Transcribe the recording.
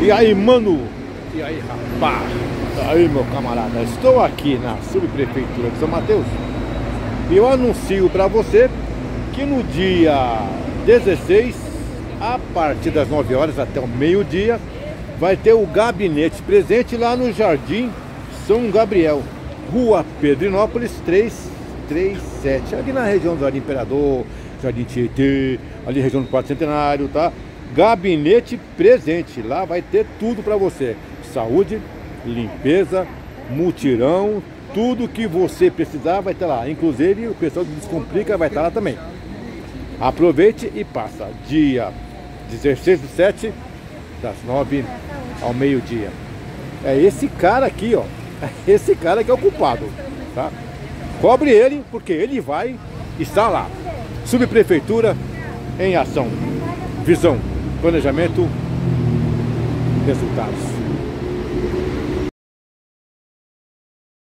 E aí, mano? E aí, rapaz? E aí, meu camarada? Estou aqui na subprefeitura de São Mateus e eu anuncio para você que no dia 16, a partir das 9 horas até o meio-dia, vai ter o gabinete presente lá no Jardim São Gabriel, Rua Pedrinópolis 337, ali na região do Jardim Imperador, Jardim Tietê, ali na região do Quarto Centenário, tá? Gabinete presente, lá vai ter tudo para você: saúde, limpeza, mutirão, tudo que você precisar vai ter lá. Inclusive o pessoal do Descomplica vai estar lá também. Aproveite e passa. Dia 16/7, das 9 ao meio-dia. É esse cara aqui, ó. Esse cara que é o culpado, tá? Cobre ele, porque ele vai estar lá. Subprefeitura em ação. Visão, planejamento, resultados.